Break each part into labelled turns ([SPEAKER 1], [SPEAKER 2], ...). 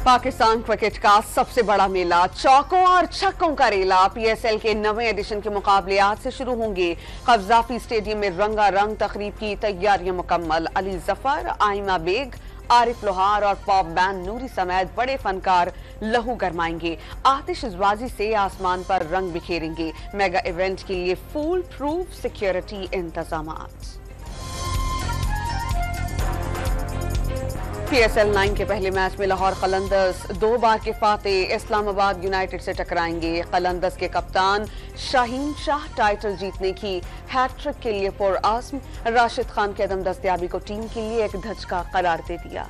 [SPEAKER 1] Pakistan cricket का सबसे बड़ा मेला चौकों और छक्कों का रेला पीएसएल के नवे एडिशन के मुकाबले आज से शुरू होंगे। कब्जाफी स्टेडियम में रंगारंग तकरीब की तैयारियां मुकम्मल। अली जफर, आइमा बेग, आरिफ लोहार और पॉप बैंड नूरी समेत बड़े फनकार लहू गरमाएंगे। आतिशबाजी से आसमान पर रंग बिखेरेंगे। मेगा इवेंट के लिए फुल प्रूफ सिक्योरिटी इंतजामात। पीएसएल 9 के पहले मैच में लाहौर कलंदर्स 2 बार के फातेह इस्लामाबाद यूनाइटेड से टकराएंगे। कलंदर्स के कप्तान शाहीन शाह टाइटल जीतने की हैट्रिक के लिए पुरअज़्म। राशिद खान की अदम दस्तयाबी को टीम के लिए एक धचका करार दे दिया।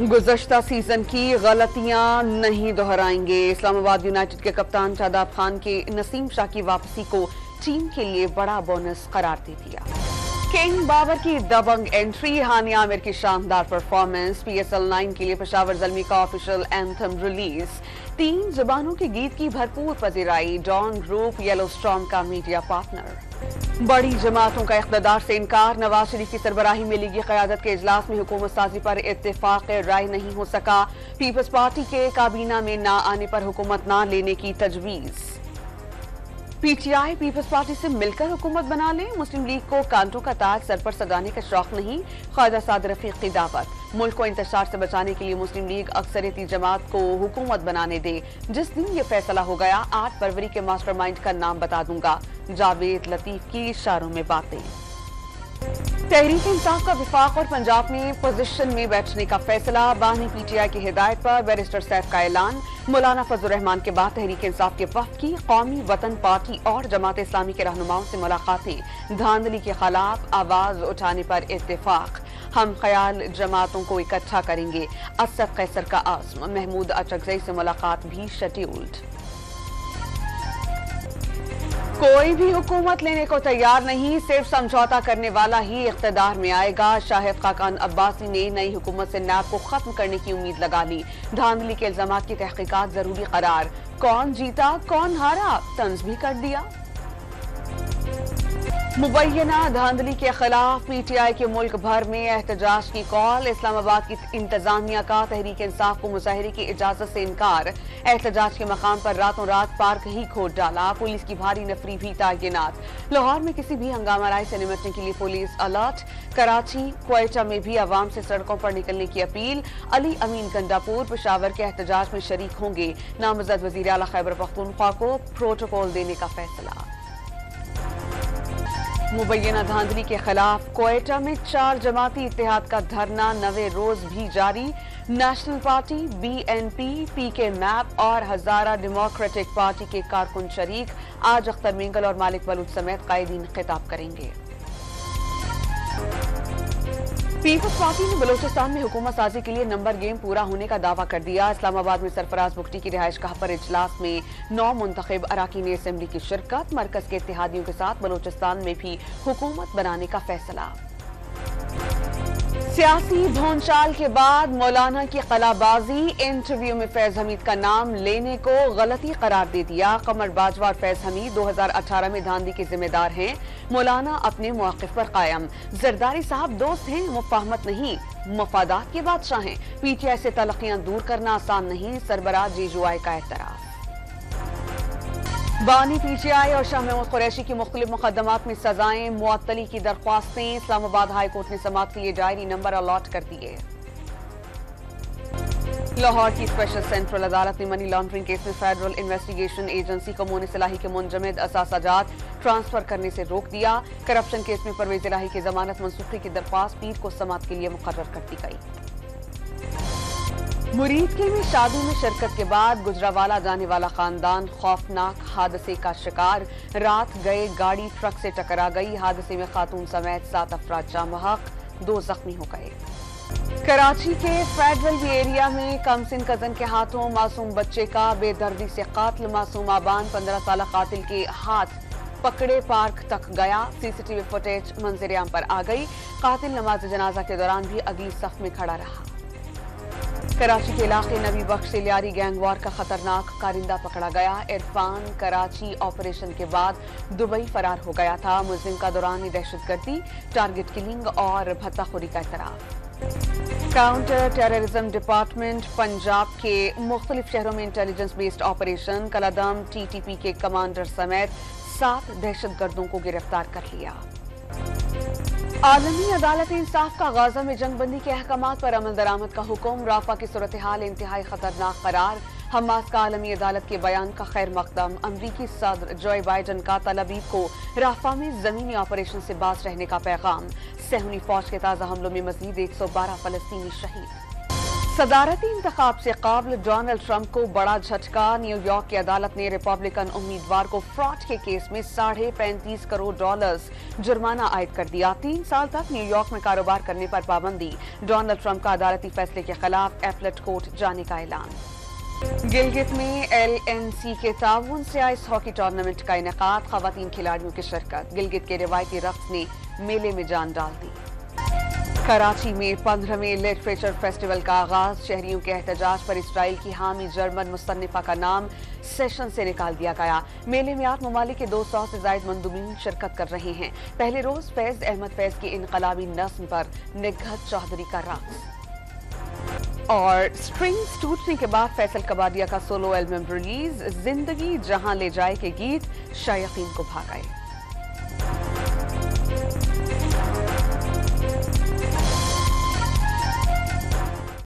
[SPEAKER 1] गुज़श्ता सीजन की गलतियां नहीं दोहराएंगे। इस्लामाबाद यूनाइटेड के कप्तान शादाब खान के नसीम शाह की वापसी को टीम के लिए बड़ा बोनस करार दे दिया। किंग बाबर की दबंग एंट्री, हानिया आमिर की शानदार परफॉर्मेंस। पीएसएल 9 के लिए पेशावर ज़ल्मी का ऑफिशियल एंथम रिलीज। 3 ज़बानों के गीत की भरपूर पजीराई। डॉन ग्रुप येलो स्टॉर्म का मीडिया पार्टनर। बड़ी जमातों का इख्तिदार से इनकार। नवाज शरीफ की सरबराही में लीगी क़यादत के इजलास में हुकूमत साजी पर इत्तेफाक राय नहीं हो सका। पीपल्स पार्टी के काबीना में ना आने पर हुकूमत ना लेने की तजवीज़। पीटीआई पीपल्स पार्टी से मिलकर हुकूमत बना ले। मुस्लिम लीग को कांटों का ताज सर पर सजाने का शौक नहीं। ख्वाजा साद रफीक की दावत। मुल्क को इंतशार से बचाने के लिए मुस्लिम लीग अक्सरियती जमात को हुकूमत बनाने दे। जिस दिन ये फैसला हो गया 8 फरवरी के मास्टरमाइंड का नाम बता दूंगा। जावेद लतीफ की इशारों में बातें। तहरीक इंसाफ का विफाक और पंजाब में पोजीशन में बैठने का फैसला। बानी पीटीआई की हिदायत पर बैरिस्टर सैफ का ऐलान। मौलाना फजल रहमान के बाद तहरीक इंसाफ के वफ्द की कौमी वतन पार्टी और जमात इस्लामी के रहनुमाओं से मुलाकातें। धांधली के खिलाफ आवाज उठाने पर इत्तेफाक। हम ख्याल जमातों को इकट्ठा करेंगे। असद कैसर का आज़्म। महमूद अचकजई से मुलाकात भी शेड्यूल्ड। कोई भी हुकूमत लेने को तैयार नहीं, सिर्फ समझौता करने वाला ही इख्तिदार में आएगा। शाहिद खाकान अब्बासी ने नई हुकूमत से नैब को खत्म करने की उम्मीद लगा ली। धांधली के इल्जामात की तहकीकात जरूरी करार। कौन जीता कौन हारा तंज भी कर दिया। मुबैना धांधली के खिलाफ पीटीआई के मुल्क भर में एहतजाज की कॉल। इस्लामाबाद की इंतजामिया का तहरीक इंसाफ को मुजाहरे की इजाजत से इनकार। एहतजाज के मकाम पर रातों रात पार्क ही खोद डाला। पुलिस की भारी नफरी भी तैनात। लाहौर में किसी भी हंगामा राय से निपटने के लिए पुलिस अलर्ट। कराची क्वेटा में भी अवाम से सड़कों पर निकलने की अपील। अली अमीन गंडापुर पेशावर के एहतजाज में शरीक होंगे। नामजद वजीर आला खैबर पख्तूनख्वा को प्रोटोकॉल देने का फैसला। मुबैना धांधली के खिलाफ क्वेटा में 4 जमाती इत्तेहाद का धरना नवे रोज भी जारी। नेशनल पार्टी, बीएनपी, पीके मैप और हजारा डेमोक्रेटिक पार्टी के कारकुन शरीक। आज अख्तर मिंगल और मालिक बलूच समेत कायदीन खिताब करेंगे। पीपल्स पार्टी ने बलोचिस्तान में हुकूमत साजी के लिए नंबर गेम पूरा होने का दावा कर दिया। इस्लामाबाद में सरफराज बुगटी की रिहाइश गाह पर इजलास में 9 मुंतखब अराकीन असेंबली की शिरकत। मरकज के इत्तेहादियों के साथ बलोचिस्तान में भी हुकूमत बनाने का फैसला। सियासी भौंचाल के बाद मौलाना की कलाबाजी। इंटरव्यू में फैज हमीद का नाम लेने को गलती करार दे दिया। कमर बाजवा और फैज हमीद 2018 में धांधली के जिम्मेदार हैं। मौलाना अपने मौक़िफ़ पर कायम। जरदारी साहब दोस्त हैं, मुफाहमत नहीं, मफादात के बादशाह हैं। पीटीआई से तलखियां दूर करना आसान नहीं। सरबराह जीजुआई का एतराफ़। बानी पीटीआई और शाह महमूद कुरैशी की मुख्तलिफ मुकदमात में सजाएं। मुअत्तली की दरख्वास्तें। इस्लामाबाद हाई कोर्ट ने समाअत के लिए डायरी नंबर अलॉट कर दिए। लाहौर की स्पेशल सेंट्रल अदालत ने मनी लॉन्ड्रिंग केस में फेडरल इन्वेस्टिगेशन एजेंसी को मोन सलाही के मुंजमद असासाजात ट्रांसफर करने से रोक दिया। करप्शन केस में परवेज इलाही की जमानत मंसूखी की दरख्वास्त पीर को समाअत के लिए मुकर्रर कर दी गई। मुरीद के में शादी में शिरकत के बाद गुजरावाला जाने वाला खानदान खौफनाक हादसे का शिकार। रात गए गाड़ी ट्रक से टकरा गई। हादसे में खातून समेत 7 अफराद जाँ बहक, 2 जख्मी हो गए। कराची के फेडरल एरिया में कमसिन कजन के हाथों मासूम बच्चे का बेदर्दी से कातिल। मासूम आबान 15 साल कातिल के हाथ पकड़े पार्क तक गया। सीसीटीवी फुटेज मंजर-ए-आम पर आ गई। कातिल नमाज जनाजा के दौरान भी अगली सफ में खड़ा रहा। कराची के इलाके नबी बख्श से लियारी गैंगवार का खतरनाक कारिंदा पकड़ा गया। इरफान कराची ऑपरेशन के बाद दुबई फरार हो गया था। मुलजिम का दौरान दहशतगर्दी, टारगेट किलिंग और भत्ताखोरी का इतराफ। काउंटर टेररिज्म डिपार्टमेंट पंजाब के मुख्तलिफ शहरों में इंटेलिजेंस बेस्ड ऑपरेशन, कलादम TTP के कमांडर समेत 7 दहशतगर्दों को गिरफ्तार कर लिया। आलमी अदालत इंसाफ का गाजा में जंगबंदी के अहकामात पर अमल दरामद का हुक्म, राफा की सूरत हाल इंतहाई खतरनाक करार, हमास का आलमी अदालत के बयान का खैर मकदम, अमरीकी सदर जो बाइडन का तल अवीव को राफा में जमीनी ऑपरेशन से बाज रहने का पैगाम, सहूनी फौज के ताज़ा हमलों में मजीद 112 फलस्तीनी शहीद। सदारती इंतखाब से काबिल डोनाल्ड ट्रंप को बड़ा झटका, न्यूयॉर्क की अदालत ने रिपब्लिकन उम्मीदवार को फ्रॉड के केस में $35.5 करोड़ जुर्माना आयद कर दिया। 3 साल तक न्यूयॉर्क में कारोबार करने पर पाबंदी, डोनाल्ड ट्रंप का अदालती फैसले के खिलाफ एपलेट कोर्ट जाने का ऐलान। गिलगित में LNC के ताउन से आइस हॉकी टूर्नामेंट का इनेकाद, खवातीन खिलाड़ियों की शिरकत, गिलगित के रिवायती रक्स ने मेले में जान डाल दी। कराची में 15वें लिटरेचर फेस्टिवल का आगाज, शहरियों के एहतजाज पर इसराइल की हामी जर्मन मुसन्निफा का नाम सेशन से निकाल दिया गया। मेले में 8 ममालिक के 200 से ज्यादा मंदूबीन शिरकत कर रहे हैं। पहले रोज फैज अहमद फैज की इनकलाबी नस्म पर निघत चौधरी का रक्स। और स्ट्रिंग्स टूटने के बाद फैसल कबाडिया का सोलो एल्बम रिलीज, जिंदगी जहां ले जाए के गीत शायकीन को भा गए।